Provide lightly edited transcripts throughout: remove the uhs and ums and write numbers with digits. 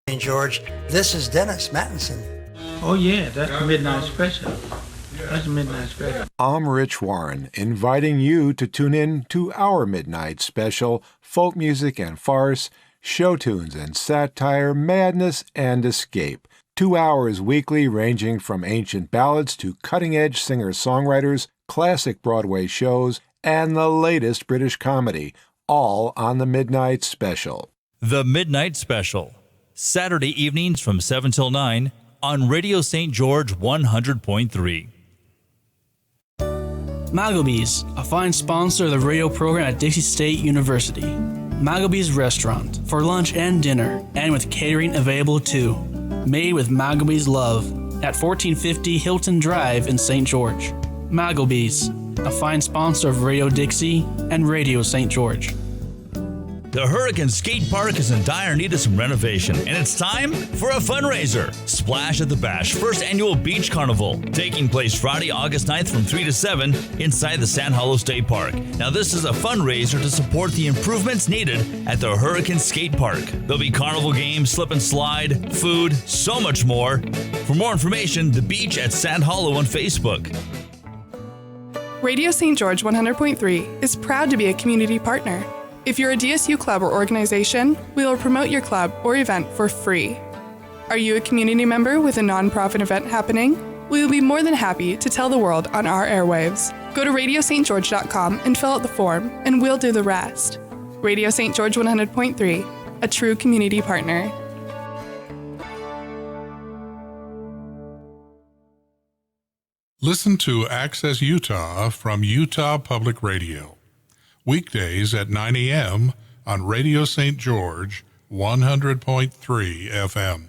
St. George. This is Dennis Mattinson. Oh yeah, that's the midnight special. That's the midnight special. I'm Rich Warren, inviting you to tune in to our midnight special, folk music and farce, show tunes and satire, madness and escape. 2 hours weekly ranging from ancient ballads to cutting-edge singer-songwriters, classic Broadway shows, and the latest British comedy, all on the Midnight Special. The Midnight Special, Saturday evenings from 7 till 9 on Radio St. George 100.3. Maggleby's, a fine sponsor of the radio program at Dixie State University. Maggleby's Restaurant, for lunch and dinner, and with catering available too. Made with Maggleby's love, at 1450 Hilton Drive in St. George. Maggleby's, a fine sponsor of Radio Dixie and Radio St. George. The Hurricane Skate Park is in dire need of some renovation, and it's time for a fundraiser. Splash at the Bash, first annual beach carnival, taking place Friday, August 9th from 3 to 7 inside the Sand Hollow State Park. Now, this is a fundraiser to support the improvements needed at the Hurricane Skate Park. There'll be carnival games, slip and slide, food, so much more. For more information, the beach at Sand Hollow on Facebook. Radio St. George 100.3 is proud to be a community partner. If you're a DSU club or organization, we will promote your club or event for free. Are you a community member with a nonprofit event happening? We will be more than happy to tell the world on our airwaves. Go to radiostgeorge.com and fill out the form, and we'll do the rest. Radio St. George 100.3, a true community partner. Listen to Access Utah from Utah Public Radio. Weekdays at 9 a.m. on Radio St. George 100.3 FM.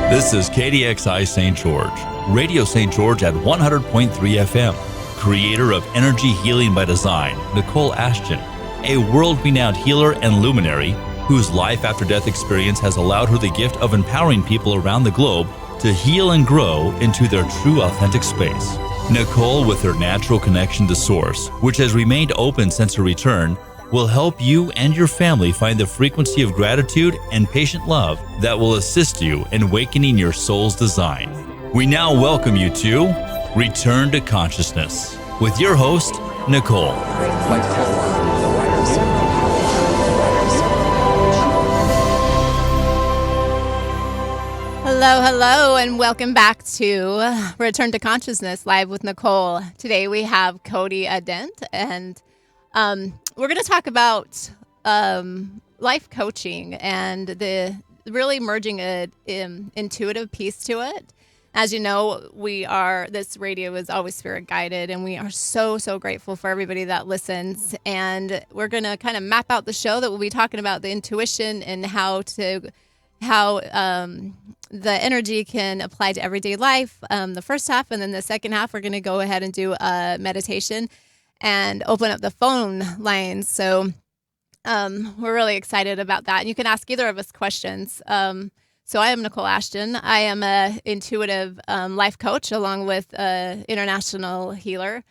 This is KDXI St. George, Radio St. George at 100.3 FM. Creator of Energy Healing by Design, Nicole Ashton, a world-renowned healer and luminary whose life-after-death experience has allowed her the gift of empowering people around the globe to heal and grow into their true authentic space. Nicole, with her natural connection to Source, which has remained open since her return, will help you and your family find the frequency of gratitude and patient love that will assist you in awakening your soul's design. We now welcome you to Return to Consciousness with your host, Nicole. Hello, and welcome back to Return to Consciousness live with Nicole. Today we have Cody Adent, and we're going to talk about life coaching and the really merging an intuitive piece to it. As you know, this radio is always spirit guided, and we are so grateful for everybody that listens. And we're going to kind of map out the show that we'll be talking about the intuition and how the energy can apply to everyday life. The first half, and then the second half, we're going to go ahead and do a meditation and open up the phone lines. So we're really excited about that. And you can ask either of us questions. So I am Nicole Ashton. I am an intuitive life coach along with an international healer.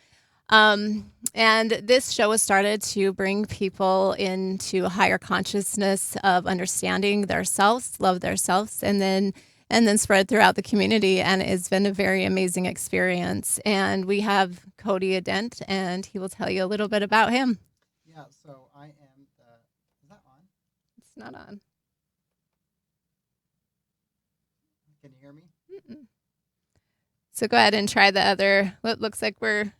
And this show was started to bring people into a higher consciousness of understanding themselves, love themselves, and then spread throughout the community. And it's been a very amazing experience. And we have Cody Adent, and he will tell you a little bit about him. Yeah, so I am is that on? It's not on. Can you hear me? Mm-mm. So go ahead and try the other. What looks like we're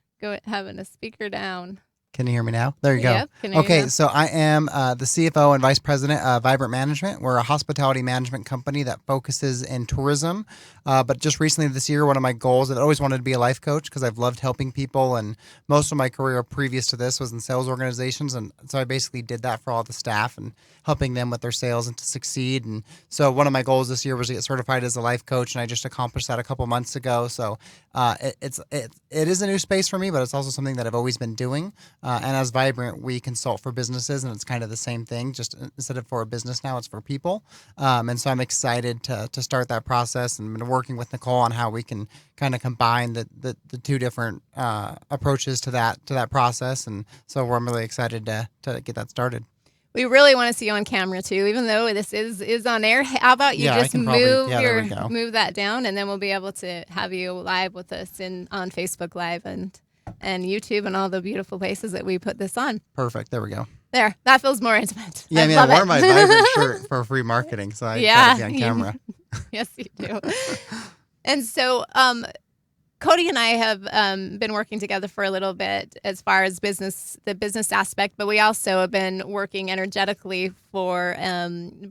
having a speaker down. Can you hear me now? There you go. Yep, can hear you Okay, now. so I am the CFO and Vice President of Vibrant Management. We're a hospitality management company that focuses in tourism. But just recently this year, one of my goals, I've always wanted to be a life coach because I've loved helping people. And most of my career previous to this was in sales organizations. And so I basically did that for all the staff and helping them with their sales and to succeed. And so one of my goals this year was to get certified as a life coach. And I just accomplished that a couple months ago. So it is a new space for me, but it's also something that I've always been doing. And as Vibrant, we consult for businesses, and it's kind of the same thing. Just instead of for a business now, it's for people. And so I'm excited to start that process, and been working with Nicole on how we can kind of combine the two different approaches to that process. And so I'm really excited to get that started. We really want to see you on camera too, even though this is on air. How about you just move that down, and then we'll be able to have you live with us on Facebook Live and YouTube and all the beautiful places that we put this on. Perfect. There we go. There, that feels more intimate. Yeah, I wore my Vibrant shirt for free marketing, so I gotta be on camera. Yes, you do. And so, Cody and I have been working together for a little bit as far as the business aspect, but we also have been working energetically for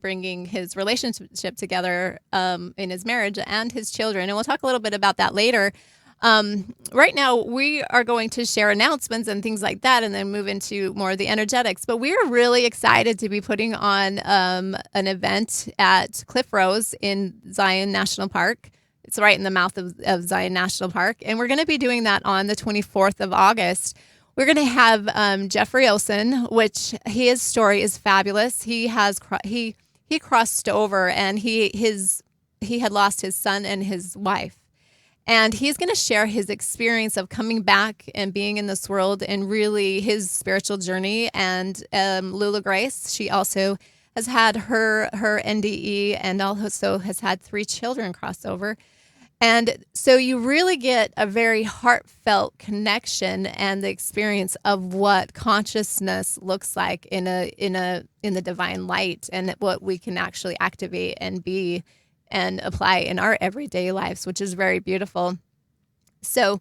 bringing his relationship together in his marriage and his children. And we'll talk a little bit about that later. Right now, we are going to share announcements and things like that and then move into more of the energetics. But we're really excited to be putting on an event at Cliff Rose in Zion National Park. It's right in the mouth of Zion National Park. And we're going to be doing that on the 24th of August. We're going to have Jeffrey Olson, which his story is fabulous. He crossed over, and he had lost his son and his wife. And he's going to share his experience of coming back and being in this world and really his spiritual journey. And Lula Grace, she also has had her NDE and also has had 3 children cross over. And so you really get a very heartfelt connection and the experience of what consciousness looks like in the divine light, and what we can actually activate and be and apply in our everyday lives, which is very beautiful. So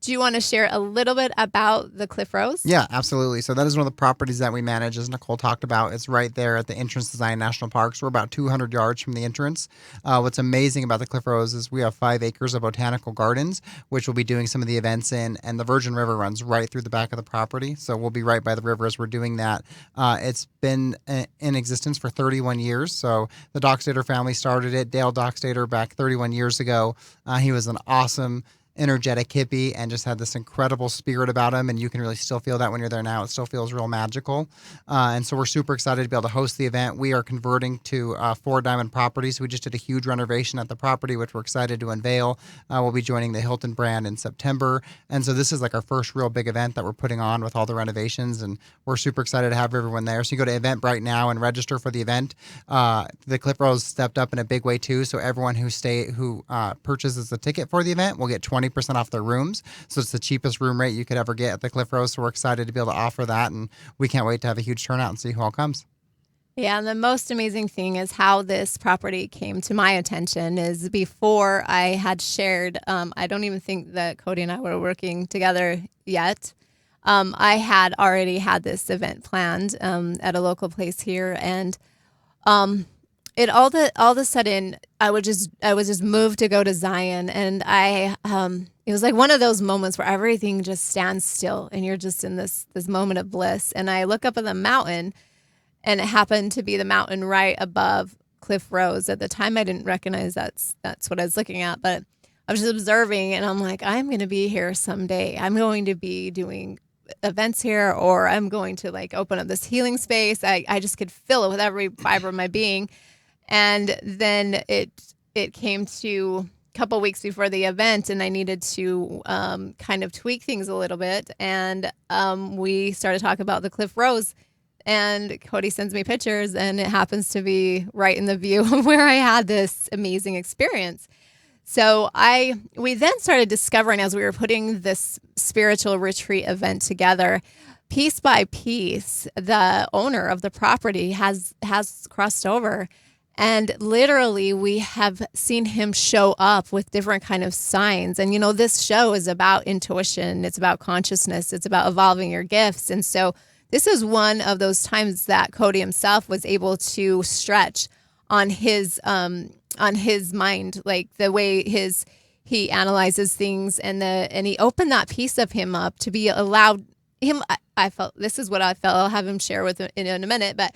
do you want to share a little bit about the Cliff Rose? Yeah, absolutely. So that is one of the properties that we manage, as Nicole talked about. It's right there at the entrance to Zion National Park. So we're about 200 yards from the entrance. What's amazing about the Cliff Rose is we have 5 acres of botanical gardens, which we'll be doing some of the events in, and the Virgin River runs right through the back of the property. So we'll be right by the river as we're doing that. It's been in existence for 31 years. So the Dockstader family started it. Dale Dockstader back 31 years ago. He was an awesome energetic hippie and just had this incredible spirit about him, and you can really still feel that when you're there now. It still feels real magical, and so we're super excited to be able to host the event. We are converting to 4 diamond properties. We just did a huge renovation at the property, which we're excited to unveil. We'll be joining the Hilton brand in September, and so this is like our first real big event that we're putting on with all the renovations, and we're super excited to have everyone there. So you go to Eventbrite now and register for the event. The Cliff Rose stepped up in a big way too, so everyone who purchases a ticket for the event will get 20% off their rooms. So it's the cheapest room rate you could ever get at the Cliff Rose. So we're excited to be able to offer that, and we can't wait to have a huge turnout and see who all comes. Yeah, and the most amazing thing is how this property came to my attention is before I had shared, I don't even think that Cody and I were working together yet. I had already had this event planned at a local place here, and it all of a sudden I was just moved to go to Zion, and it was like one of those moments where everything just stands still and you're just in this moment of bliss. And I look up at the mountain, and it happened to be the mountain right above Cliff Rose. At the time I didn't recognize that's what I was looking at, but I was just observing, and I'm like, I'm going to be here someday. I'm going to be doing events here, or I'm going to like open up this healing space. I just could feel it with every fiber of my being. And then it came to a couple weeks before the event, and I needed to kind of tweak things a little bit. And we started talking about the Cliff Rose, and Cody sends me pictures, and it happens to be right in the view of where I had this amazing experience. So we then started discovering, as we were putting this spiritual retreat event together, piece by piece, the owner of the property has crossed over. And literally, we have seen him show up with different kind of signs. And, this show is about intuition. It's about consciousness. It's about evolving your gifts. And so this is one of those times that Cody himself was able to stretch on his mind, like the way he analyzes things, and he opened that piece of him up to be allowed him. I felt, this is what I felt. I'll have him share with in a minute, but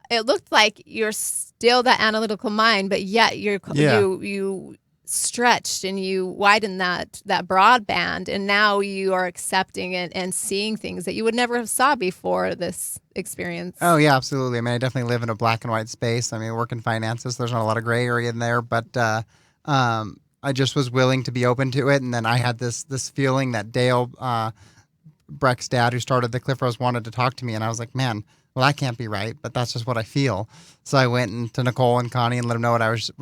it looked like you're still that analytical mind, but yet you stretched and you widened that broadband, and now you are accepting and seeing things that you would never have saw before this experience. Oh yeah, absolutely. I mean, I definitely live in a black and white space. I mean, I work in finances. There's not a lot of gray area in there, but I just was willing to be open to it. And then I had this feeling that Dale, Breck's dad, who started the Cliff Rose, wanted to talk to me, and I was like, man, well, that can't be right, but that's just what I feel. So I went to Nicole and Connie and let them know what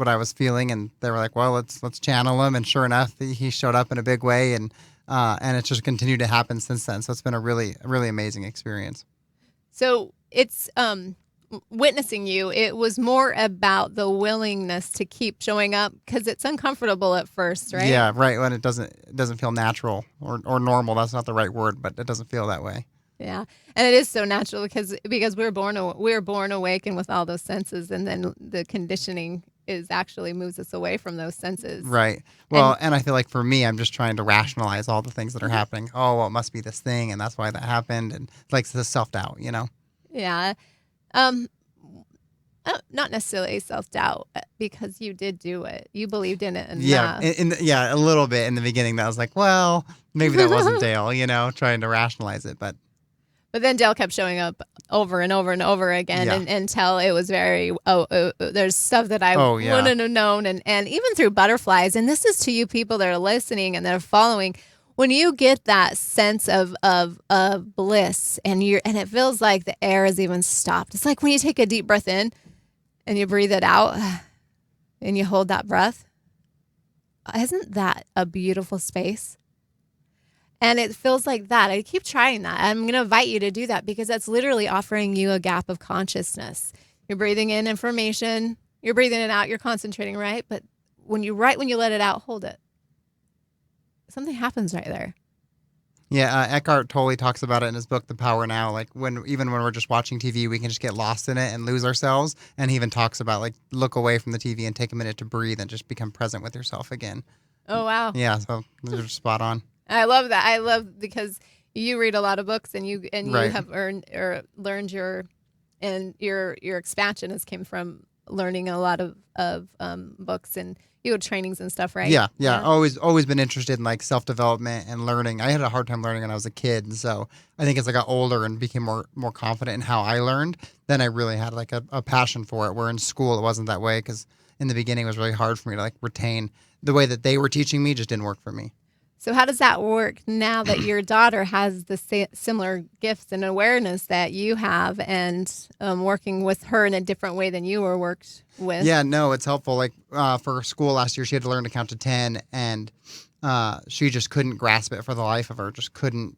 I was feeling, and they were like, well, let's channel him. And sure enough, he showed up in a big way, and it's just continued to happen since then. So it's been a really amazing experience. So it's witnessing you. It was more about the willingness to keep showing up because it's uncomfortable at first, right? Yeah, right. When it doesn't feel natural or normal. That's not the right word, but it doesn't feel that way. Yeah, and it is so natural because we're born awakened with all those senses, and then the conditioning actually moves us away from those senses. Right. Well, and I feel like for me, I'm just trying to rationalize all the things that are happening. Oh, well, it must be this thing, and that's why that happened, and like the self-doubt, Yeah. Not necessarily self-doubt because you did do it. You believed in it enough. Yeah, a little bit in the beginning. That was like, well, maybe that wasn't Dale, trying to rationalize it, But then Dale kept showing up over and over and over again until it was very, there's stuff that I wouldn't have known. And even through butterflies, and this is to you people that are listening and that are following, when you get that sense of bliss and it feels like the air has even stopped. It's like when you take a deep breath in and you breathe it out and you hold that breath. Isn't that a beautiful space? And it feels like that. I keep trying that. I'm going to invite you to do that because that's literally offering you a gap of consciousness. You're breathing in information. You're breathing it out. You're concentrating, right? But when you let it out, hold it. Something happens right there. Yeah, Eckhart Tolle talks about it in his book, The Power Now. Like even when we're just watching TV, we can just get lost in it and lose ourselves. And he even talks about like look away from the TV and take a minute to breathe and just become present with yourself again. Oh, wow. Yeah, so you're spot on. I love that. I love because you read a lot of books and you Right. have learned your expansion has came from learning a lot of books and you had trainings and stuff, right? Yeah. Always been interested in like self-development and learning. I had a hard time learning when I was a kid. And so I think as I got older and became more confident in how I learned, then I really had like a passion for it. Where in school, it wasn't that way because in the beginning, it was really hard for me to like retain the way that they were teaching me just didn't work for me. So how does that work now that your daughter has the similar gifts and awareness that you have and working with her in a different way than you were worked with? Yeah, no, it's helpful. Like for school last year, she had to learn to count to 10 and she just couldn't grasp it for the life of her. Just couldn't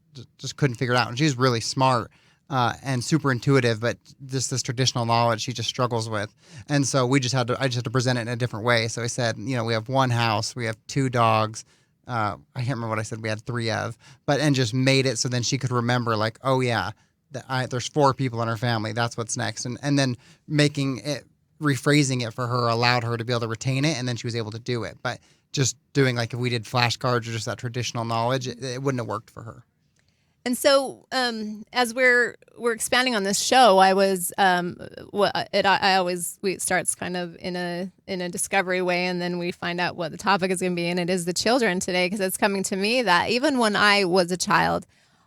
figure it out. And she's really smart and super intuitive, but just this traditional knowledge she just struggles with. And so I just had to present it in a different way. So I said, we have one house, we have 2 dogs. I can't remember what I said we had 3 of, and just made it so then she could remember like, oh yeah, there's 4 people in her family. That's what's next. And then rephrasing it for her allowed her to be able to retain it. And then she was able to do it. But just doing like, if we did flashcards or just that traditional knowledge, it wouldn't have worked for her. And so, as we're expanding on this show, I was we starts kind of in a discovery way, and then we find out what the topic is going to be, and it is the children today, because it's coming to me that even when I was a child,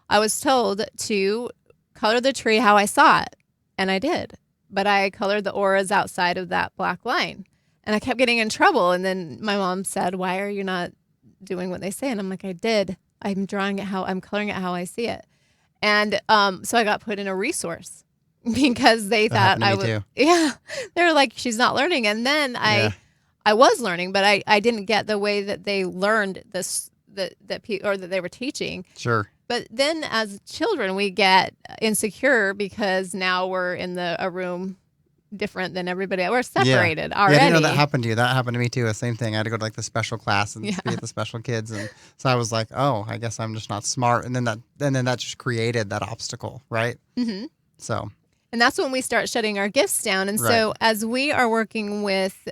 I was told to color the tree how I saw it, and I did, but I colored the auras outside of that black line, and I kept getting in trouble. And then my mom said, "Why are you not doing what they say?" And I'm like, "I did. I'm coloring it how I see it." And so I got put in a resource because they thought I was, too. Yeah, they were like, she's not learning. And then I was learning, but I didn't get the way that they learned this, that they were teaching. Sure. But then as children, we get insecure because now we're in a room different than everybody. We're separated already. Yeah, I didn't know that happened to you. That happened to me too. The same thing. I had to go to like the special class and be with the special kids, and so I was like, oh, I guess I'm just not smart. And then that just created that obstacle, right? Mm-hmm. So. And that's when we start shutting our gifts down. And so as we are working with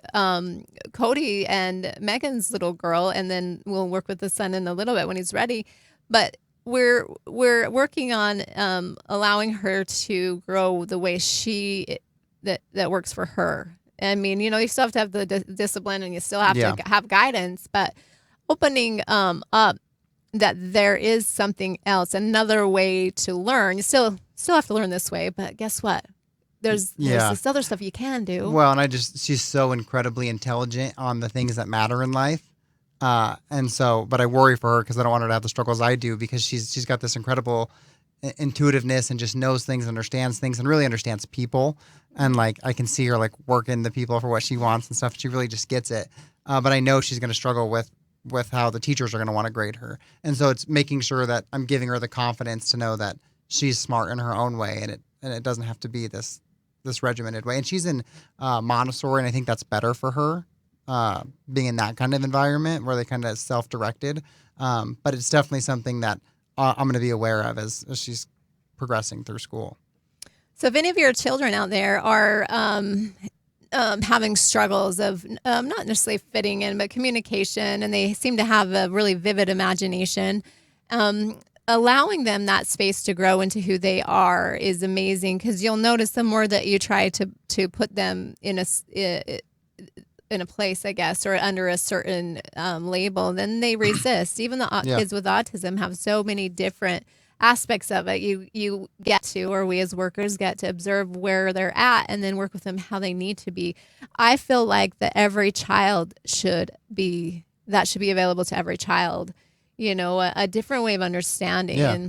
Cody and Megan's little girl, and then we'll work with the son in a little bit when he's ready, but we're working on allowing her to grow the way that works for her. I mean, you still have to have the discipline and you still have Yeah. to have guidance, but opening up that there is something else, another way to learn. You still have to learn this way, but guess what? There's this other stuff you can do. Well, and she's so incredibly intelligent on the things that matter in life. But I worry for her because I don't want her to have the struggles I do, because she's got this incredible intuitiveness and just knows things, understands things, and really understands people. And like, I can see her like working the people for what she wants and stuff. She really just gets it. But I know she's going to struggle with how the teachers are going to want to grade her. And so it's making sure that I'm giving her the confidence to know that she's smart in her own way, and it doesn't have to be this regimented way. And she's in Montessori, and I think that's better for her, being in that kind of environment where they kind of self-directed. But it's definitely something that I'm going to be aware of as she's progressing through school. So if any of your children out there are having struggles of not necessarily fitting in, but communication, and they seem to have a really vivid imagination, allowing them that space to grow into who they are is amazing, because you'll notice the more that you try to put them in a place, I guess, or under a certain label, then they resist. Even the kids with autism have so many different aspects of it. You get to, or we as workers get to observe where they're at and then work with them how they need to be. I feel like that every child should be available to every child, a different way of understanding. Yeah.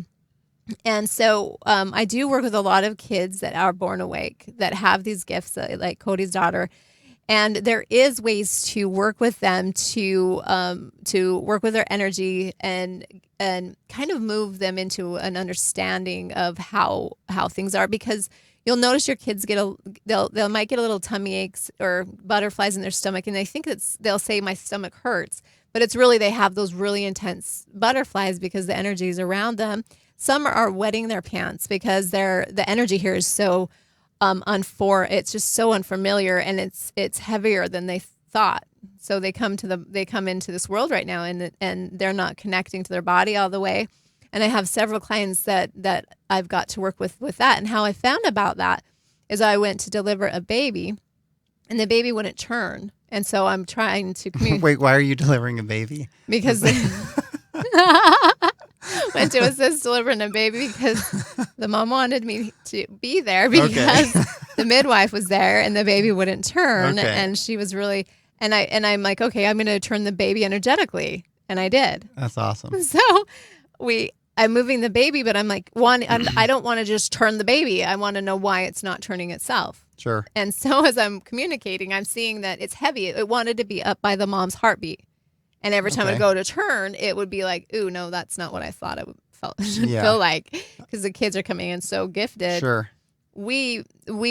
And so I do work with a lot of kids that are born awake, that have these gifts, like Cody's daughter. And there is ways to work with them to work with their energy and kind of move them into an understanding of how things are, because you'll notice your kids they might get a little tummy aches or butterflies in their stomach, and they think they'll say my stomach hurts, but it's really they have those really intense butterflies because the energy is around them. Some are wetting their pants because the energy here is so it's just so unfamiliar, and it's heavier than they thought. So they come into this world right now, and they're not connecting to their body all the way. And I have several clients that I've got to work with that. And how I found about that is I went to deliver a baby, and the baby wouldn't turn. And so I'm trying to communicate. Wait, why are you delivering a baby? Because went to assist delivering a baby because the mom wanted me to be there because the midwife was there and the baby wouldn't turn. Okay. And she was really, and I'm like, okay, I'm going to turn the baby energetically. And I did. That's awesome. So I'm moving the baby, but I'm like, I don't want to just turn the baby. I want to know why it's not turning itself. Sure. And so as I'm communicating, I'm seeing that it's heavy. It wanted to be up by the mom's heartbeat. And every time I go to turn, it would be like, ooh, no, that's not what I thought it should feel like, because the kids are coming in so gifted. Sure. We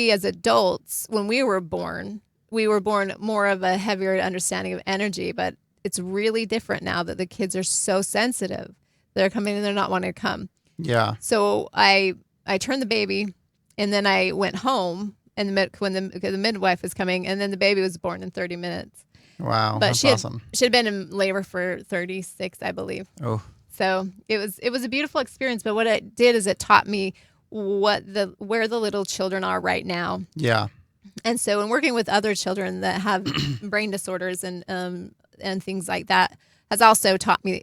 as adults, when we were born more of a heavier understanding of energy, but it's really different now that the kids are so sensitive. They're coming and they're not wanting to come. Yeah. So I turned the baby, and then I went home, and when the midwife was coming, and then the baby was born in 30 minutes. Wow, But that's awesome. She had been in labor for 36, I believe. Oh. So it was a beautiful experience. But what it did is it taught me where the little children are right now. Yeah. And so in working with other children that have brain disorders and things like that has also taught me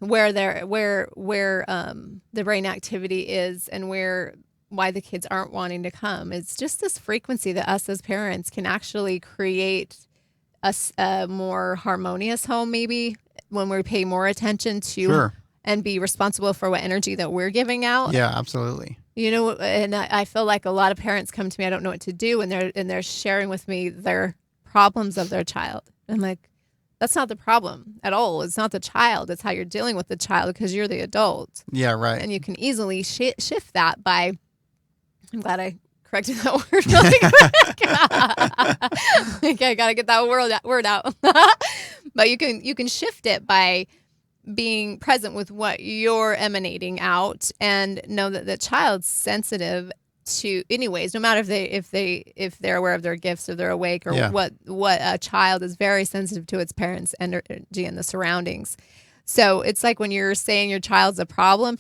where the brain activity is and why the kids aren't wanting to come. It's just this frequency that us as parents can actually create a more harmonious home, maybe, when we pay more attention to and be responsible for what energy that we're giving out. Yeah, absolutely. And I feel like a lot of parents come to me, I don't know what to do, and they're sharing with me their problems of their child. I'm like, that's not the problem at all. It's not the child. It's how you're dealing with the child, because you're the adult. Yeah, right. And you can easily shift that by, I'm glad I corrected that word really quick. Like, I got to get that word out. But you can shift it by being present with what you're emanating out, and know that the child's sensitive to, anyways, no matter if they're aware of their gifts or they're awake or what a child is very sensitive to its parents' energy and the surroundings. So it's like when you're saying your child's a problem,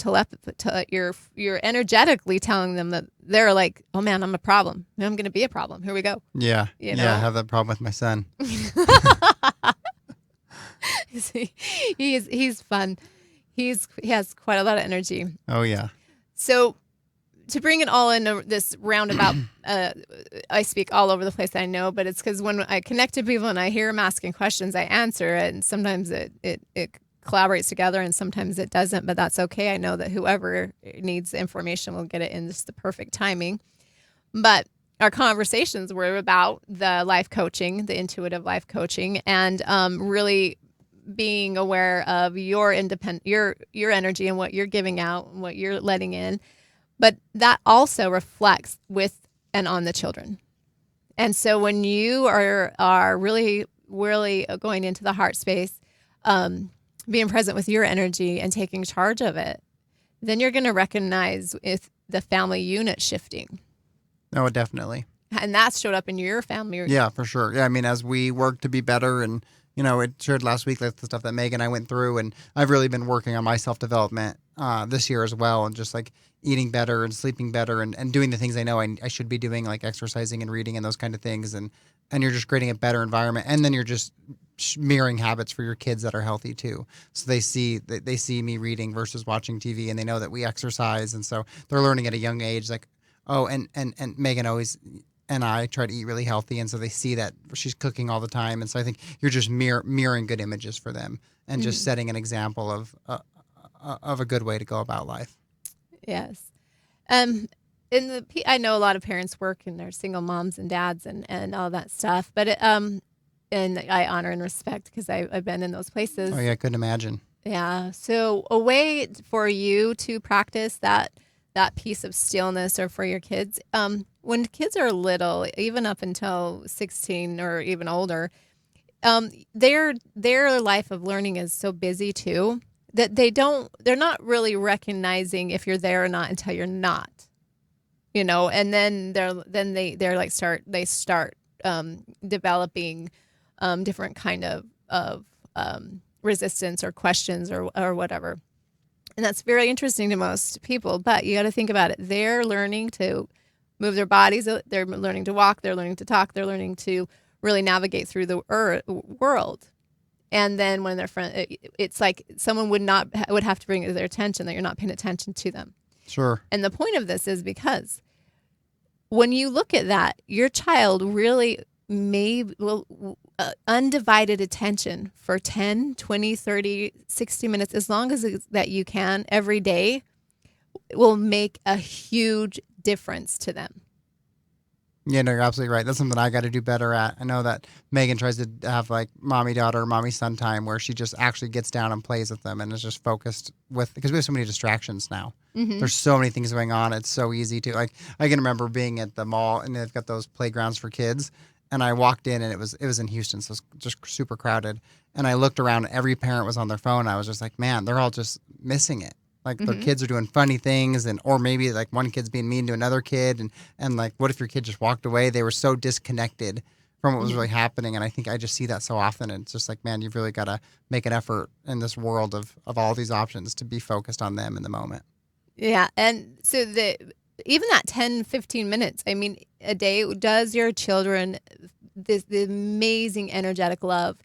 you're energetically telling them that they're like, oh man, I'm a problem. I'm going to be a problem. Here we go. Yeah. You know? Yeah, I have that problem with my son. He's fun. He has quite a lot of energy. Oh, yeah. So to bring it all into this roundabout, I speak all over the place, I know, but it's because when I connect to people and I hear them asking questions, I answer it, and sometimes it collaborates together and sometimes it doesn't, but that's okay. I know that whoever needs information will get it in just the perfect timing. But our conversations were about the life coaching, the intuitive life coaching, and really being aware of your energy and what you're giving out and what you're letting in. But that also reflects with and on the children. And so when you are really, really going into the heart space, being present with your energy and taking charge of it, then you're going to recognize if the family unit shifting. Oh, definitely. And that showed up in your family. Yeah, for sure. Yeah, I mean, as we work to be better, and it shared last week, like the stuff that Megan and I went through, and I've really been working on my self-development this year as well, and just like eating better and sleeping better and doing the things I know I should be doing, like exercising and reading and those kind of things, and you're just creating a better environment, and then you're just mirroring habits for your kids that are healthy too. So they see me reading versus watching TV, and they know that we exercise, and so they're learning at a young age, like, oh, and Megan always and I try to eat really healthy, and so they see that she's cooking all the time, and so I think you're just mirroring good images for them and just setting an example of a good way to go about life. Yes. I know a lot of parents work and they're single moms and dads and all that stuff, but and I honor and respect because I've been in those places. Oh yeah, I couldn't imagine. Yeah. So a way for you to practice that piece of stillness, or for your kids, when kids are little, even up until 16 or even older, their life of learning is so busy too that they're not really recognizing if you're there or not until you're not, and then they start developing different kind of resistance or questions or whatever. And that's very interesting to most people, but you got to think about it. They're learning to move their bodies. They're learning to walk. They're learning to talk. They're learning to really navigate through the world. And then when they're it's like someone would have to bring it to their attention that you're not paying attention to them. Sure. And the point of this is because when you look at that, your child really undivided attention for 10, 20, 30, 60 minutes, as long as that you can every day, will make a huge difference to them. Yeah, no, you're absolutely right. That's something I got to do better at. I know that Megan tries to have like mommy-daughter, mommy-son time where she just actually gets down and plays with them and is just focused because we have so many distractions now. Mm-hmm. There's so many things going on. It's so easy to, like, I can remember being at the mall and they've got those playgrounds for kids. And I walked in and it was in Houston, so it's just super crowded. And I looked around and every parent was on their phone. I was just like, man, they're all just missing it. Like their kids are doing funny things, or maybe like one kid's being mean to another kid, and like, what if your kid just walked away? They were so disconnected from what was really happening, and I think I just see that so often. And it's just like, man, you've really got to make an effort in this world of all these options to be focused on them in the moment. Yeah, and so even that 10, 15 minutes, I mean, a day does your children the amazing energetic love,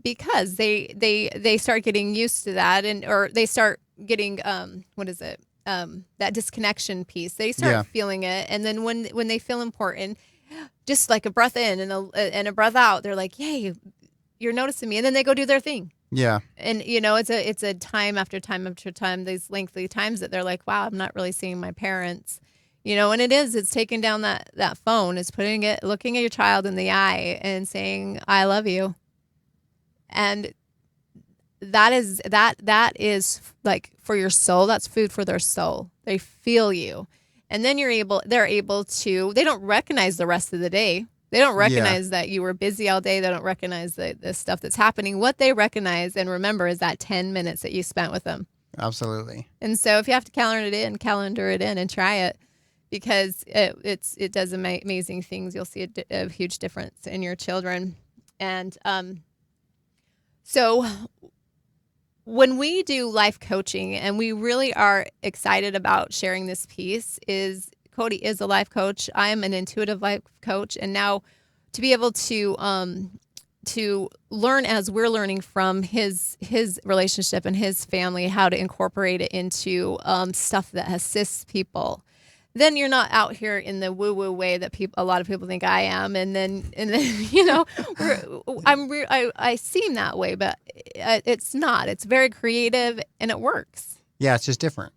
because they start getting used to that, or they start getting that disconnection piece. They start feeling it, and then when they feel important, just like a breath in and a breath out, they're like, "Yay, you're noticing me," and then they go do their thing. Yeah, and it's a time after time after time, these lengthy times that they're like, "Wow, I'm not really seeing my parents." And it's taking down that phone, it's looking at your child in the eye and saying, "I love you," and that is like for your soul. That's food for their soul. They feel you. And then they're able to, they don't recognize the rest of the day. They don't recognize that you were busy all day. They don't recognize the stuff that's happening. What they recognize and remember is that 10 minutes that you spent with them. Absolutely. And so if you have to calendar it in and try it, because it does amazing things. You'll see a huge difference in your children. And so when we do life coaching, and we really are excited about sharing this piece, is Cody is a life coach. I am an intuitive life coach, and now to be able to learn as we're learning from his relationship and his family, how to incorporate it into stuff that assists people. Then you're not out here in the woo-woo way that a lot of people think I am, and then I seem that way, but it's not. It's very creative and it works. Yeah, it's just different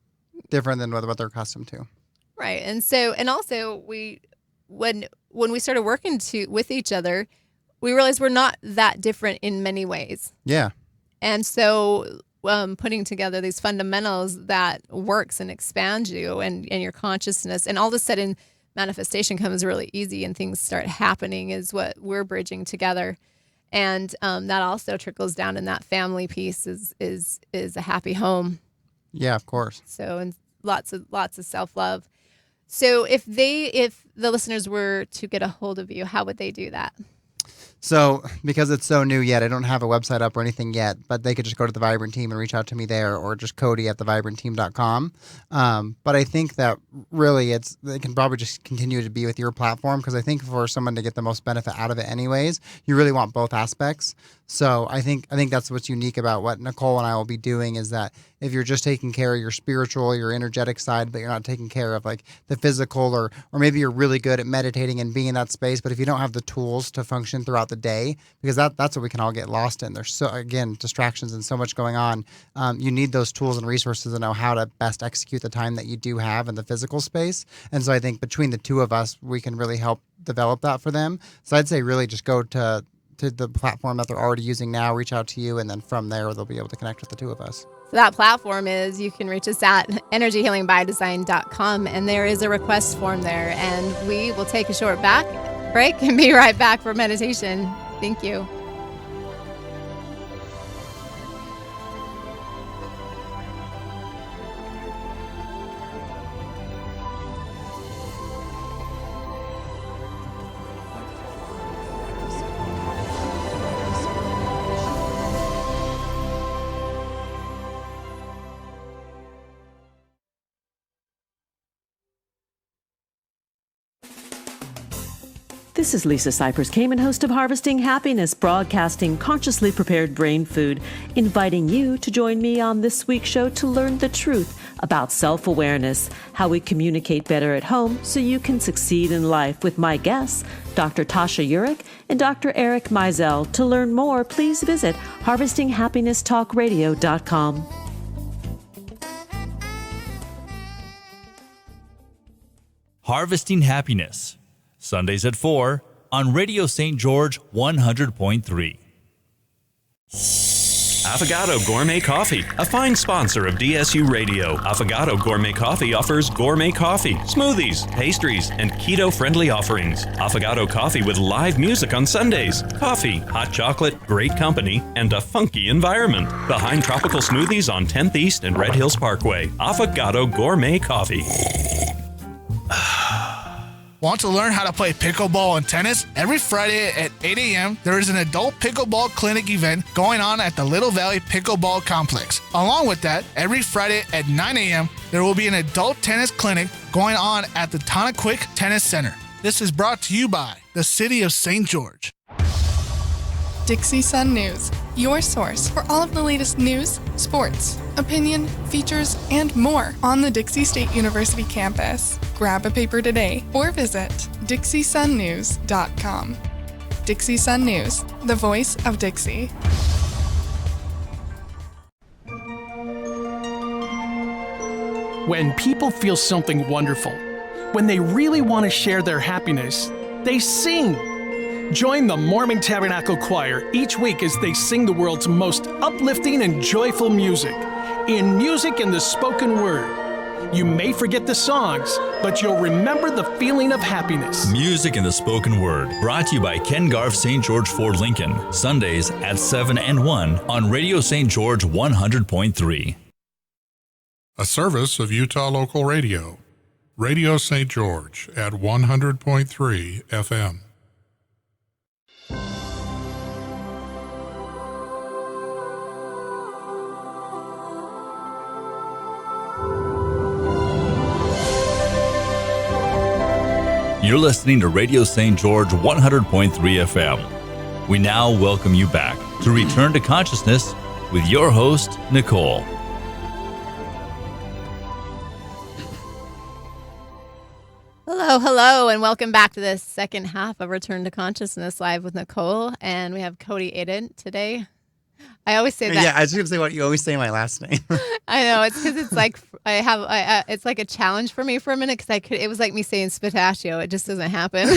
than what they're accustomed to. Right, and also when we started working with each other, we realized we're not that different in many ways. Yeah, and so. Putting together these fundamentals that works and expands you and your consciousness, and all of a sudden manifestation comes really easy and things start happening is what we're bridging together. And that also trickles down in that family piece is a happy home. Yeah, of course. So, and lots of self-love. So if the listeners were to get a hold of you, how would they do that? So because it's so new yet, I don't have a website up or anything yet, but they could just go to the Vibrant Team and reach out to me there, or just Cody@thevibrantteam.com. But I think that really they can probably just continue to be with your platform, because I think for someone to get the most benefit out of it anyways, you really want both aspects. So I think that's what's unique about what Nicole and I will be doing, is that if you're just taking care of your spiritual, your energetic side, but you're not taking care of like the physical, or maybe you're really good at meditating and being in that space, but if you don't have the tools to function throughout the day, because that's what we can all get lost in. There's distractions and so much going on. You need those tools and resources to know how to best execute the time that you do have in the physical space. And so I think between the two of us, we can really help develop that for them. So I'd say really just go to the platform that they're already using now, reach out to you, and then from there they'll be able to connect with the two of us. So that platform is, you can reach us at energyhealingbydesign.com, and there is a request form there, and we will take a short break and be right back for meditation. Thank you. This is Lisa Cypers Kamen, host of Harvesting Happiness, broadcasting consciously prepared brain food, inviting you to join me on this week's show to learn the truth about self-awareness, how we communicate better at home so you can succeed in life, with my guests, Dr. Tasha Urich and Dr. Eric Meisel. To learn more, please visit harvestinghappinesstalkradio.com. Harvesting Happiness, Sundays at 4 on Radio St. George 100.3. Affogato Gourmet Coffee, a fine sponsor of DSU Radio. Affogato Gourmet Coffee offers gourmet coffee, smoothies, pastries, and keto-friendly offerings. Affogato Coffee with live music on Sundays, coffee, hot chocolate, great company, and a funky environment. Behind tropical smoothies on 10th East and Red Hills Parkway. Affogato Gourmet Coffee. Want to learn how to play pickleball and tennis? Every Friday at 8 a.m., there is an adult pickleball clinic event going on at the Little Valley Pickleball Complex. Along with that, every Friday at 9 a.m., there will be an adult tennis clinic going on at the Tonnequick Tennis Center. This is brought to you by the City of St. George. Dixie Sun News, your source for all of the latest news, sports, opinion, features, and more on the Dixie State University campus. Grab a paper today or visit DixieSunNews.com. Dixie Sun News, the voice of Dixie. When people feel something wonderful, when they really want to share their happiness, they sing. Join the Mormon Tabernacle Choir each week as they sing the world's most uplifting and joyful music, in music and the spoken word. You may forget the songs, but you'll remember the feeling of happiness. Music and the spoken word, brought to you by Ken Garff St. George Ford Lincoln, Sundays at 7 and 1 on Radio St. George 100.3. A service of Utah Local Radio. Radio St. George at 100.3 FM. You're listening to Radio St. George 100.3 FM. We now welcome you back to Return to Consciousness with your host, Nicole. Hello, and welcome back to the second half of Return to Consciousness Live with Nicole. And we have Cody Aiden today. I always say that. Yeah, I was going to say what you always say my last name. I know, it's because it's like it's like a challenge for me for a minute because it was like me saying spataccio. It just doesn't happen.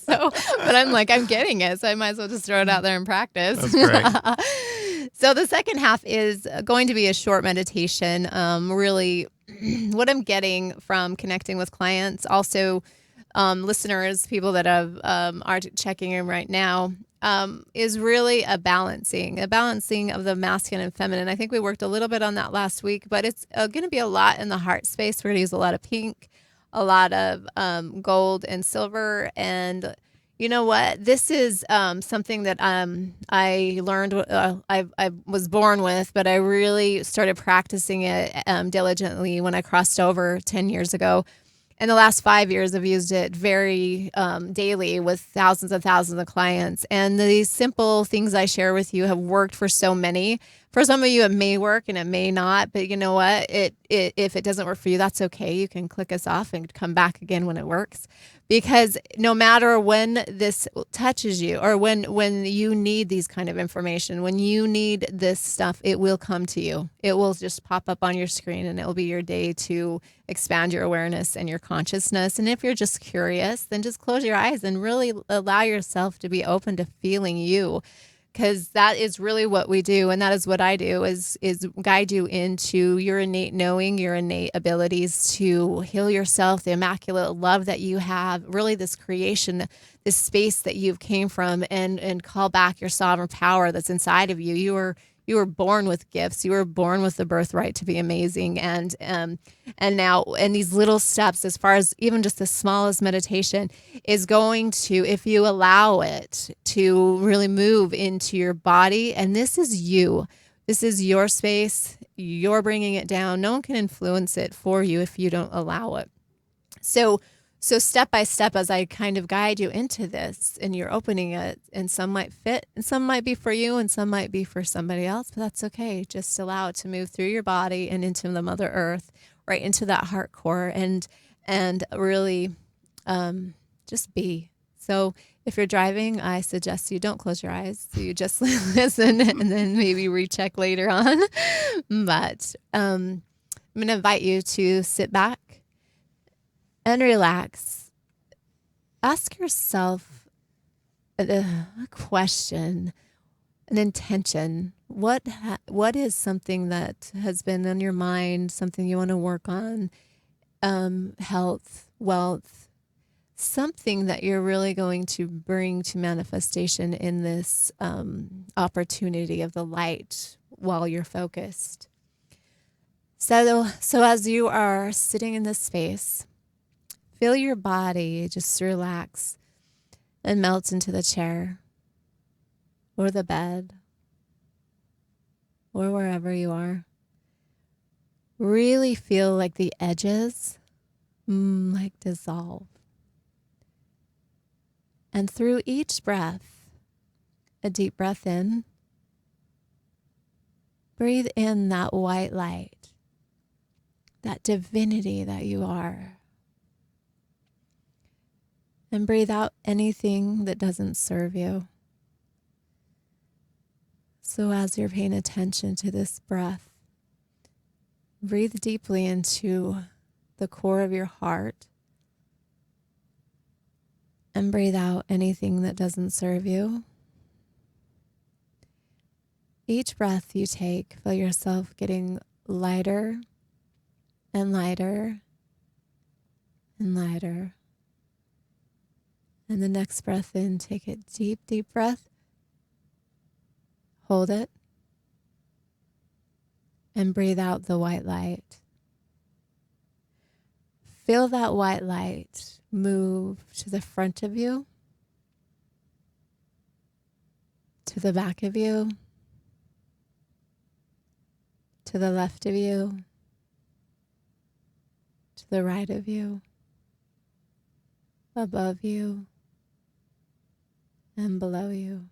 But I'm like, I'm getting it, so I might as well just throw it out there and practice. That's great. So the second half is going to be a short meditation. Really, what I'm getting from connecting with clients, also listeners, people that are checking in right now, is really a balancing of the masculine and feminine. I think we worked a little bit on that last week, but it's going to be a lot in the heart space. We're going to use a lot of pink, a lot of gold and silver. And you know what? This is something that I learned, I was born with, but I really started practicing it diligently when I crossed over 10 years ago. In the last 5 years, I've used it very daily with thousands and thousands of clients. And these simple things I share with you have worked for so many. For some of you, it may work and it may not. But you know what? If it doesn't work for you, that's okay. You can click us off and come back again when it works. Because no matter when this touches you or when you need these kind of information, when you need this stuff, it will come to you. It will just pop up on your screen and it will be your day to expand your awareness and your consciousness. And if you're just curious, then just close your eyes and really allow yourself to be open to feeling you. Because that is really what we do, and that is what I do, is guide you into your innate knowing, your innate abilities to heal yourself, the immaculate love that you have, really this creation, this space that you've came from, and call back your sovereign power that's inside of you. You were born with gifts. You were born with the birthright to be amazing. And now, and these little steps, as far as even just the smallest meditation, is going to, if you allow it to really move into your body. And this is you. This is your space. You're bringing it down. No one can influence it for you if you don't allow it. So step by step, as I kind of guide you into this, and you're opening it, and some might fit, and some might be for you, and some might be for somebody else, but that's okay. Just allow it to move through your body and into the Mother Earth, right into that heart core, and really just be. So if you're driving, I suggest you don't close your eyes. So you just listen and then maybe recheck later on. But I'm going to invite you to sit back and relax. Ask yourself a question, an intention. What is something that has been on your mind, something you want to work on, health, wealth, something that you're really going to bring to manifestation in this opportunity of the light while you're focused. So as you are sitting in this space, feel your body just relax and melt into the chair or the bed or wherever you are. Really feel like the edges like dissolve. And through each breath, a deep breath in, breathe in that white light, that divinity that you are. And breathe out anything that doesn't serve you. So as you're paying attention to this breath, breathe deeply into the core of your heart and breathe out anything that doesn't serve you. Each breath you take, feel yourself getting lighter and lighter and lighter. And the next breath in, take a deep, deep breath. Hold it. And breathe out the white light. Feel that white light move to the front of you, to the back of you, to the left of you, to the right of you. above you, and below you.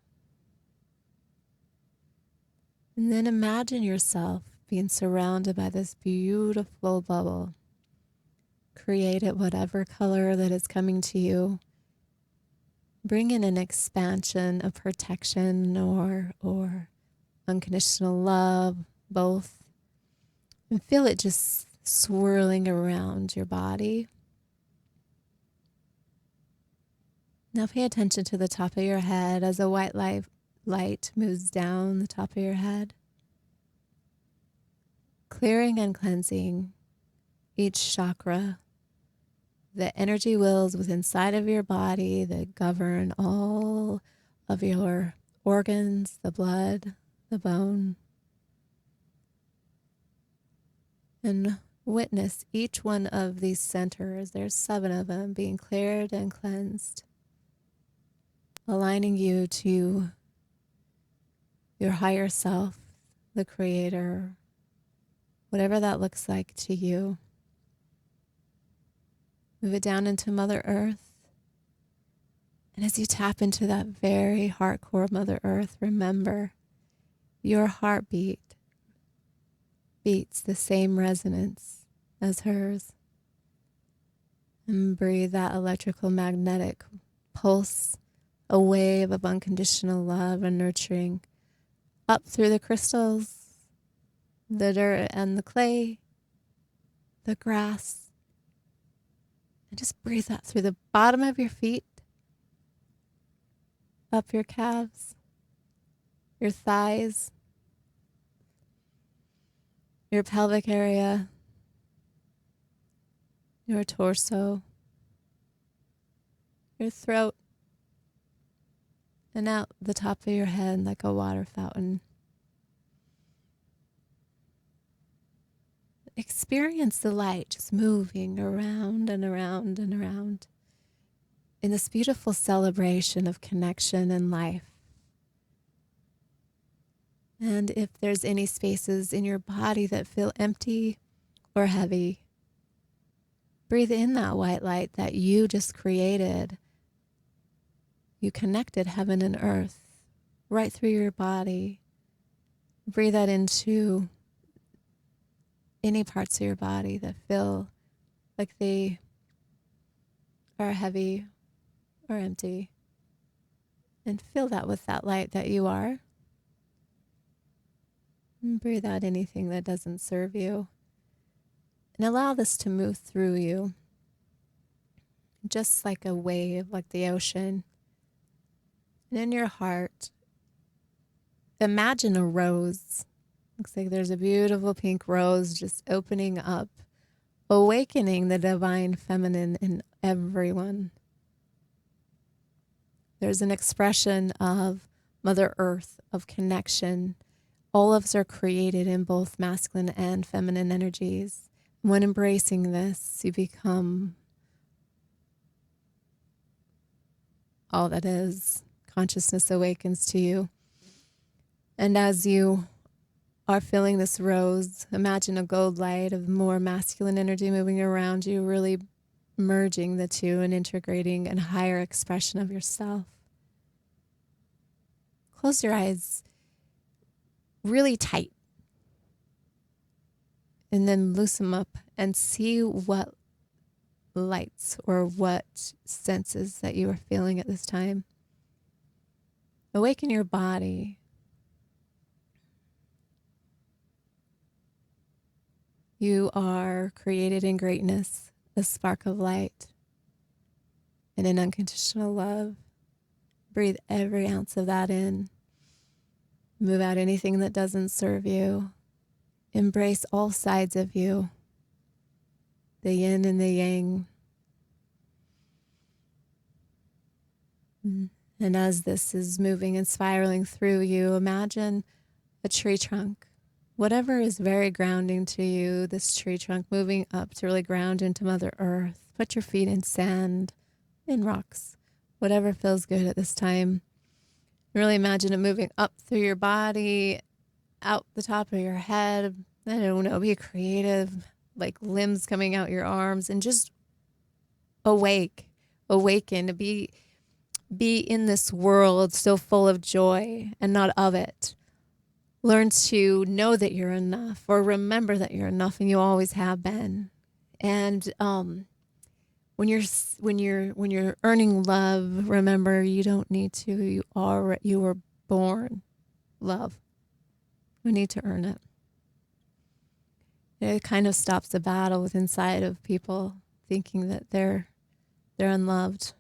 And then imagine yourself being surrounded by this beautiful bubble. Create it whatever color that is coming to you. Bring in an expansion of protection or unconditional love, both. And feel it just swirling around your body. Now pay attention to the top of your head as a white light moves down the top of your head, clearing and cleansing each chakra, the energy wheels within inside of your body that govern all of your organs, the blood, the bone. And witness each one of these centers, there's 7 of them, being cleared and cleansed, aligning you to your higher self, the creator, whatever that looks like to you. Move it down into Mother Earth. And as you tap into that very heart core of Mother Earth, remember your heartbeat beats the same resonance as hers. And breathe that electrical magnetic pulse, a wave of unconditional love and nurturing up through the crystals, the dirt and the clay, the grass. And just breathe that through the bottom of your feet, up your calves, your thighs, your pelvic area, your torso, your throat, and out the top of your head like a water fountain. Experience the light just moving around and around and around in this beautiful celebration of connection and life. And if there's any spaces in your body that feel empty or heavy, breathe in that white light that you just created. You connected heaven and earth right through your body. Breathe that into any parts of your body that feel like they are heavy or empty. And fill that with that light that you are. And breathe out anything that doesn't serve you. And allow this to move through you. Just like a wave, like the ocean. And in your heart, imagine a rose. Looks like there's a beautiful pink rose just opening up, awakening the divine feminine in everyone. There's an expression of Mother Earth, of connection. All of us are created in both masculine and feminine energies. When embracing this, you become all that is. Consciousness awakens to you. And as you are feeling this rose, imagine a gold light of more masculine energy moving around you, really merging the two and integrating a higher expression of yourself. Close your eyes really tight. And then loosen them up and see what lights or what senses that you are feeling at this time. Awaken your body. You are created in greatness, a spark of light, and in unconditional love. Breathe every ounce of that in. Move out anything that doesn't serve you. Embrace all sides of you, the yin and the yang. And as this is moving and spiraling through you, imagine a tree trunk. Whatever is very grounding to you, this tree trunk moving up to really ground into Mother Earth. Put your feet in sand, in rocks, whatever feels good at this time. Really imagine it moving up through your body, out the top of your head. I don't know, be creative, like limbs coming out your arms, and just awake awaken, to be in this world so full of joy and not of it. Learn to know that you're enough, or remember that you're enough, and you always have been. And when you're earning love, remember you don't need to. You were born love. You need to earn it. It kind of stops the battle with inside of people thinking that they're unloved.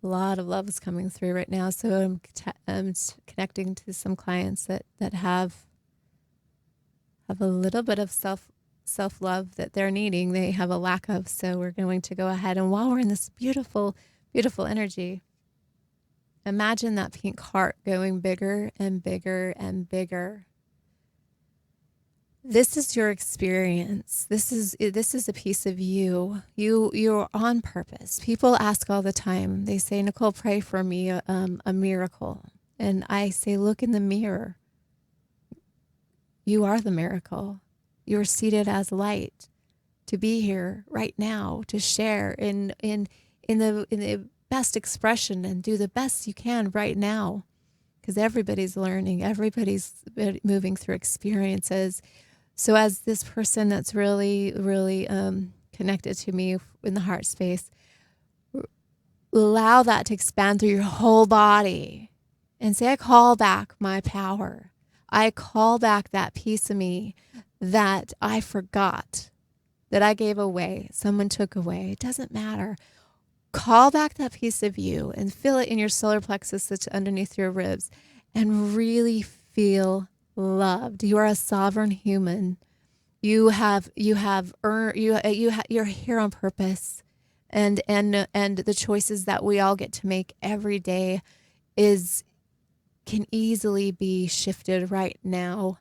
A lot of love is coming through right now, so I'm connecting to some clients that have a little bit of self-love that they're needing. They have a lack of, so we're going to go ahead, and while we're in this beautiful, beautiful energy, imagine that pink heart going bigger and bigger and bigger. This is your experience. This is a piece of you. You're on purpose. People ask all the time. They say, Nicole, pray for me a miracle. And I say, look in the mirror. You are the miracle. You're seated as light to be here right now, to share in the best expression and do the best you can right now. Because everybody's learning. Everybody's moving through experiences. So as this person that's really, really connected to me in the heart space, allow that to expand through your whole body and say, I call back my power. I call back that piece of me that I forgot, that I gave away, someone took away. It doesn't matter. Call back that piece of you and feel it in your solar plexus that's underneath your ribs and really feel loved. You are a sovereign human. You're here on purpose, and the choices that we all get to make every day can easily be shifted right now.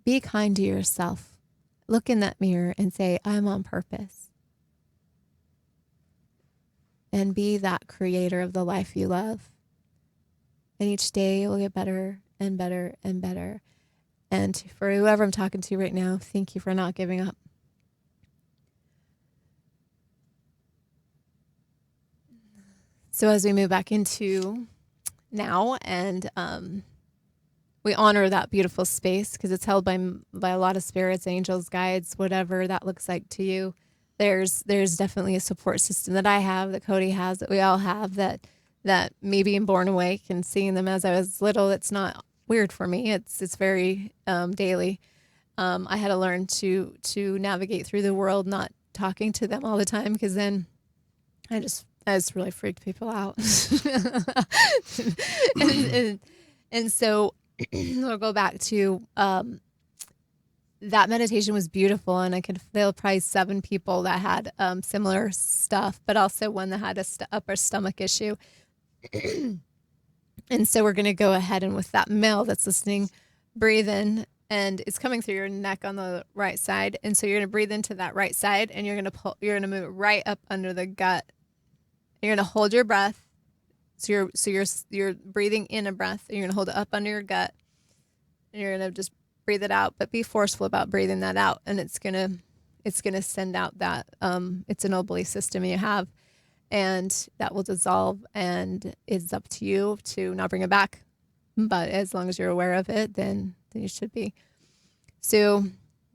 Be kind to yourself. Look in that mirror and say, I'm on purpose. And be that creator of the life you love. And each day will get better and better and better. And for whoever I'm talking to right now, thank you for not giving up. So as we move back into now, and we honor that beautiful space because it's held by a lot of spirits, angels, guides, whatever that looks like to you. There's definitely a support system that I have, that Cody has, that we all have, that me being born awake and seeing them as I was little, it's not weird for me. It's very daily. I had to learn to navigate through the world, not talking to them all the time, because then I just really freaked people out. and so we'll go back to that meditation was beautiful, and I could feel probably 7 people that had similar stuff, but also one that had a upper stomach issue. And so we're going to go ahead, and with that male that's listening, breathe in, and it's coming through your neck on the right side. And so you're going to breathe into that right side, and you're going to move it right up under the gut. You're going to hold your breath. So you're breathing in a breath, and you're going to hold it up under your gut, and you're going to just breathe it out, but be forceful about breathing that out. And it's going to send out that, it's an old belief system you have, and that will dissolve, and it's up to you to not bring it back. But as long as you're aware of it, then you should be. So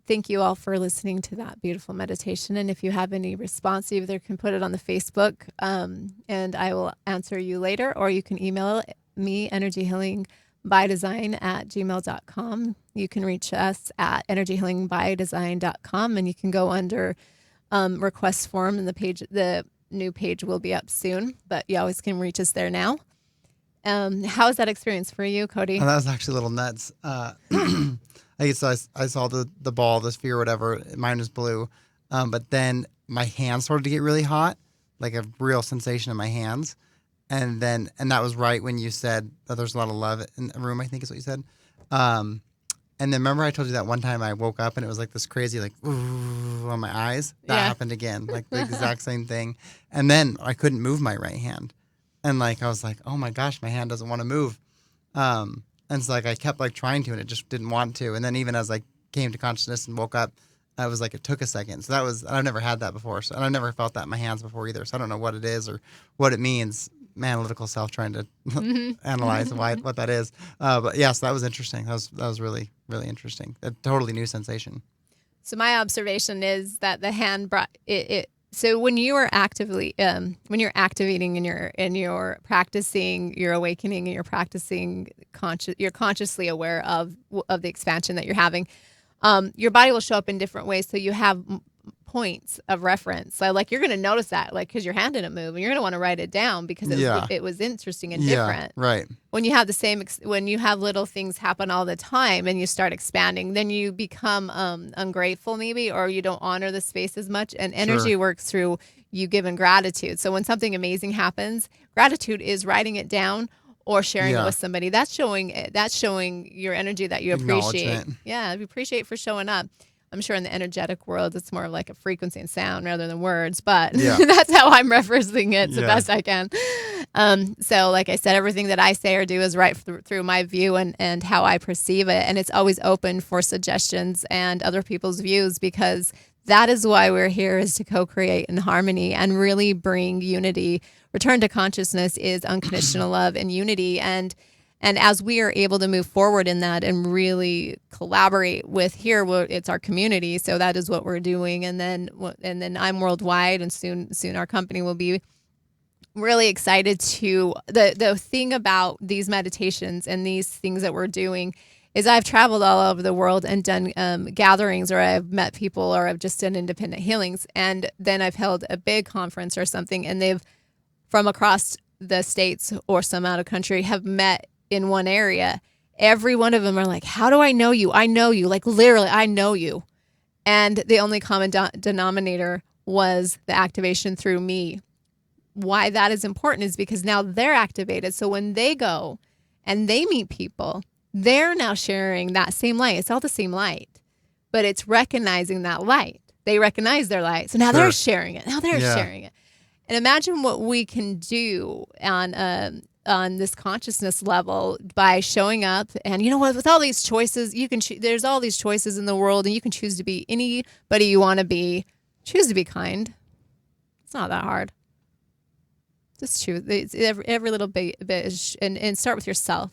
thank you all for listening to that beautiful meditation. And if you have any response, you either can put it on the Facebook, and I will answer you later, or you can email me, energyhealingbydesign@gmail.com. You can reach us at energyhealingbydesign.com, and you can go under request form, and the new page will be up soon, but you always can reach us there now. How was that experience for you, Cody? Oh, that was actually a little nuts. I saw the ball, the sphere, whatever. Mine was blue. But then my hands started to get really hot, like a real sensation in my hands. And that was right when you said that there's a lot of love in the room, I think is what you said. And then remember I told you that one time I woke up and it was like this crazy, like, ooh, on my eyes? That happened again, like the exact same thing. And then I couldn't move my right hand. And like, I was like, oh my gosh, my hand doesn't want to move. And so like, I kept like trying to, and it just didn't want to. And then even as I came to consciousness and woke up, I was like, it took a second. So I've never had that before. So, and I've never felt that in my hands before either. So I don't know what it is or what it means. My analytical self trying to analyze what that is. But yes, that was interesting. That was really, really interesting. A totally new sensation. So my observation is that the hand brought it. So when you are actively, when you're activating and you're practicing your awakening and you're practicing you're consciously aware of the expansion that you're having. Your body will show up in different ways. So you have points of reference. So like you're going to notice that, like, because your hand didn't move, and you're going to want to write it down because it was interesting and different. Right. When you have when you have little things happen all the time and you start expanding, then you become ungrateful maybe, or you don't honor the space as much. And energy works through you giving gratitude. So when something amazing happens, gratitude is writing it down or sharing it with somebody. That's showing your energy that you appreciate. Yeah, you appreciate for showing up. I'm sure in the energetic world, it's more like a frequency and sound rather than words, but that's how I'm referencing it the best I can. So like I said, everything that I say or do is right through my view and how I perceive it. And it's always open for suggestions and other people's views, because that is why we're here, is to co-create in harmony and really bring unity. Return to consciousness is unconditional love and unity. And as we are able to move forward in that and really collaborate with it's our community. So that is what we're doing. And then I'm worldwide, and soon our company will be really excited to, the thing about these meditations and these things that we're doing is I've traveled all over the world and done gatherings, or I've met people, or I've just done independent healings. And then I've held a big conference or something, and they've from across the states or some out of country have met in one area. Every one of them are like, how do I know you? I know you. Like literally, I know you. And the only common denominator was the activation through me. Why that is important is because now they're activated. So when they go and they meet people, they're now sharing that same light. It's all the same light, but it's recognizing that light. They recognize their light. So now they're sharing it. Now they're sharing it. And imagine what we can do on this consciousness level by showing up. And you know what, with all these choices, you can there's all these choices in the world, and you can choose to be anybody you want to be. Choose to be kind. It's not that hard. Just choose. It's every little bit is, and start with yourself.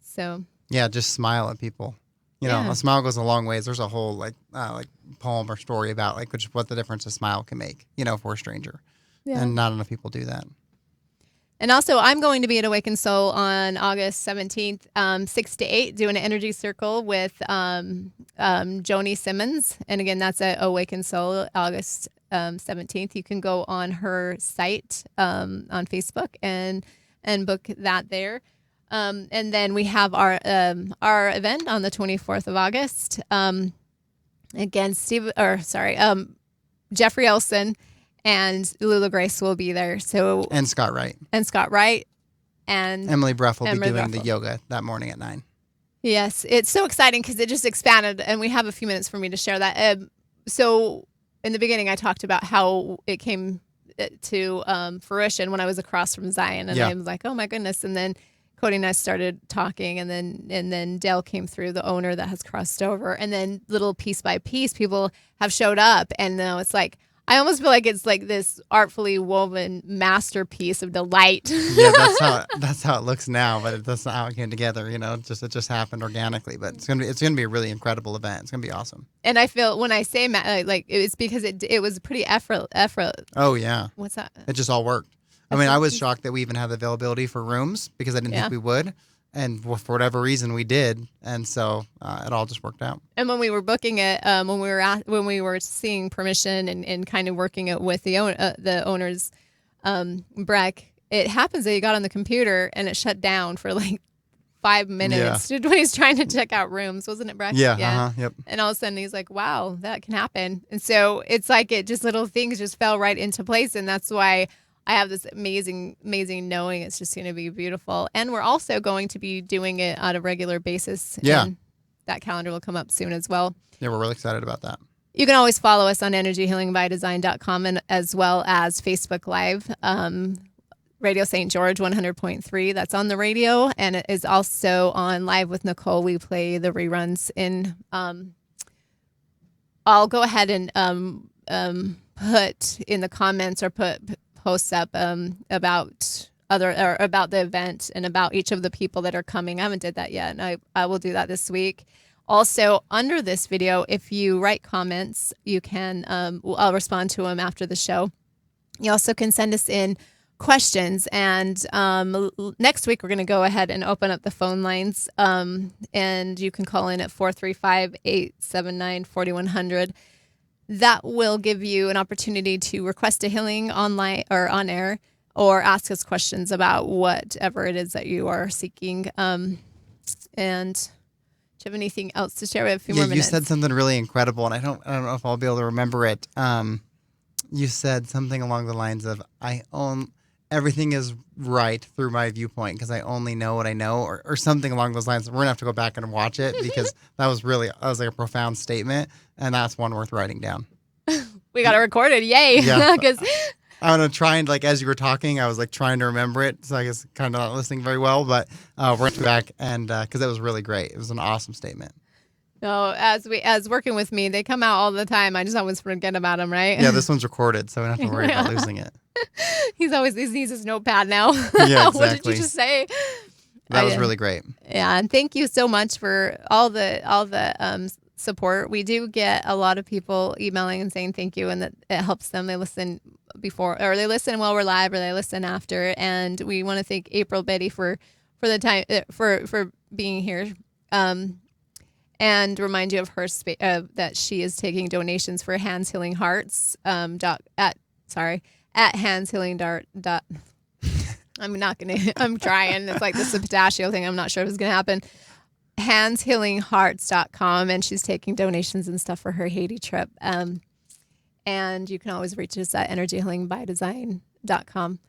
So yeah, just smile at people. You know, a smile goes a long ways. There's a whole like poem or story about like what the difference a smile can make, you know, for a stranger. Yeah. And not enough people do that. And also, I'm going to be at Awakened Soul on August 17th, 6 to 8, doing an energy circle with Joni Simmons. And again, that's at Awakened Soul, August 17th. You can go on her site on Facebook and book that there. And then we have our event on the 24th of August. Again, Jeffrey Olson and Lula Grace will be there. So and Scott Wright. And Emily Bruff will be doing the yoga that morning at 9. Yes, it's so exciting because it just expanded, and we have a few minutes for me to share that. So in the beginning, I talked about how it came to fruition when I was across from Zion, and I was like, oh my goodness. And then Cody and I started talking, and then Dale came through, the owner that has crossed over, and then little piece by piece, people have showed up, and now it's like, I almost feel like it's like this artfully woven masterpiece of delight. Yeah, that's how it looks now, but that's not how it came together. You know, it just happened organically. But it's gonna be a really incredible event. It's gonna be awesome. And I feel when I say like it's because it was pretty effort. Oh yeah. What's that? It just all worked. I mean, I was shocked that we even had the availability for rooms because I didn't think we would. And for whatever reason, we did, and so it all just worked out. And when we were booking it, when we were seeing permission and kind of working it with the owners, Breck, it happens that he got on the computer and it shut down for like 5 minutes when he's trying to check out rooms, wasn't it, Breck? Yeah. Yep. And all of a sudden he's like, "Wow, that can happen." And so it's like little things just fell right into place, and that's why I have this amazing knowing it's just going to be beautiful. And we're also going to be doing it on a regular basis. Yeah. And that calendar will come up soon as well. Yeah, we're really excited about that. You can always follow us on energyhealingbydesign.com and as well as Facebook Live, Radio St. George 100.3. That's on the radio. And it is also on Live with Nicole. We play the reruns in I'll go ahead and put in the comments or put posts up about about the event and about each of the people that are coming. I haven't did that yet, and I will do that this week. Also, under this video, if you write comments, you can I'll respond to them after the show. You also can send us in questions, and next week we're going to go ahead and open up the phone lines, and you can call in at 435-879-4100. That will give you an opportunity to request a healing online or on air, or ask us questions about whatever it is that you are seeking. And do you have anything else to share? We have a few more minutes. You said something really incredible, and I don't know if I'll be able to remember it. You said something along the lines of, everything is right through my viewpoint because I only know what I know, or something along those lines. We're going to have to go back and watch it because that was like a profound statement, and that's one worth writing down. We got to record it. Yay. Yeah. Because I'm going to try and, as you were talking, I was trying to remember it. So I guess kind of not listening very well, but we're going to go back and because it was really great. It was an awesome statement. No, as working with me, they come out all the time. I just always forget about them, right? Yeah, this one's recorded, so we don't have to worry about losing it. He needs his notepad now. Yeah, exactly. What did you just say? That was really great. Yeah, and thank you so much for all the support. We do get a lot of people emailing and saying thank you, and that it helps them. They listen before, or they listen while we're live, or they listen after. And we want to thank April Betty for the time for being here. And remind you of her that she is taking donations for Hands Healing Hearts at Hands Healing Dart. I'm trying. It's like this pistachio thing. I'm not sure if it's going to happen. handshealinghearts.com, and she's taking donations and stuff for her Haiti trip. And you can always reach us at energyhealingbydesign.com.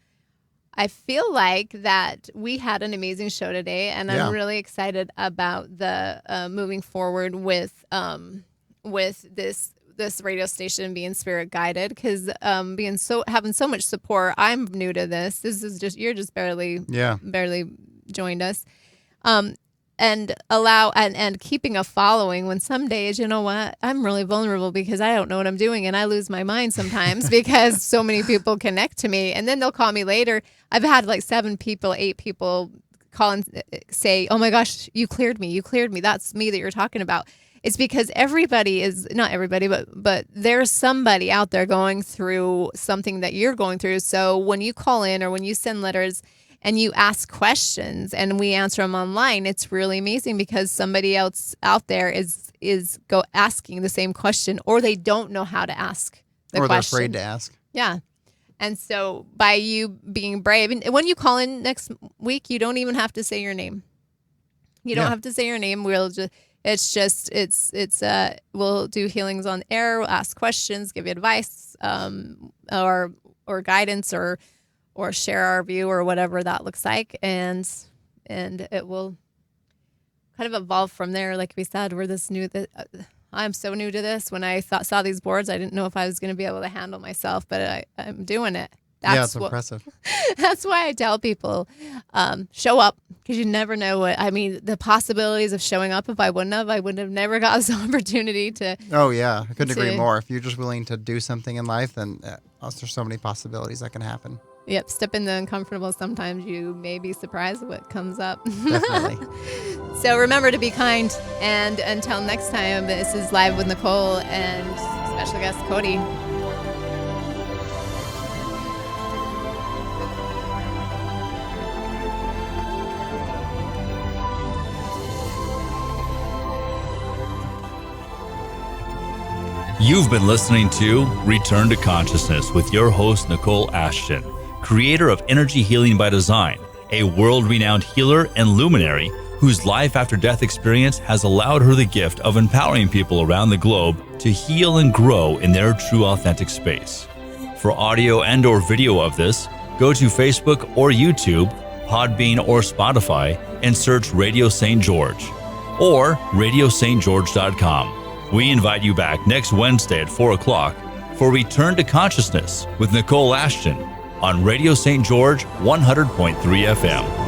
I feel like that we had an amazing show today, and I'm really excited about the moving forward with this radio station being spirit guided, because having so much support. I'm new to this. This is you're just barely joined us. And keeping a following when some days, you know what, I'm really vulnerable because I don't know what I'm doing and I lose my mind sometimes because so many people connect to me, and then they'll call me later. I've had 8 people call and say, oh my gosh, you cleared me. That's me that you're talking about. It's because everybody is, not everybody, but there's somebody out there going through something that you're going through. So when you call in or when you send letters and you ask questions and we answer them online, it's really amazing because somebody else out there is asking the same question, or they don't know how to ask the question. Or they're afraid to ask. Yeah. And so by you being brave, and when you call in next week, you don't even have to say your name. You don't have to say your name. We'll do healings on air. We'll ask questions, give you advice, or guidance, or share our view, or whatever that looks like, and it will kind of evolve from there. Like we said, we're this new. I'm so new to this. When I saw these boards, I didn't know if I was going to be able to handle myself, but I'm doing it. It's impressive. That's why I tell people, show up, because you never know the possibilities of showing up. If I wouldn't have never got this opportunity to. Oh yeah, I couldn't agree more. If you're just willing to do something in life, then there's so many possibilities that can happen. Yep, step in the uncomfortable. Sometimes you may be surprised at what comes up. Definitely. So remember to be kind. And until next time, this is Live with Nicole and special guest Cody. You've been listening to Return to Consciousness with your host, Nicole Ashton, creator of Energy Healing by Design, a world-renowned healer and luminary whose life after death experience has allowed her the gift of empowering people around the globe to heal and grow in their true authentic space. For audio and or video of this, go to Facebook or YouTube, Podbean or Spotify, and search Radio St. George or radiostgeorge.com. We invite you back next Wednesday at 4 o'clock for Return to Consciousness with Nicole Ashton on Radio St. George 100.3 FM.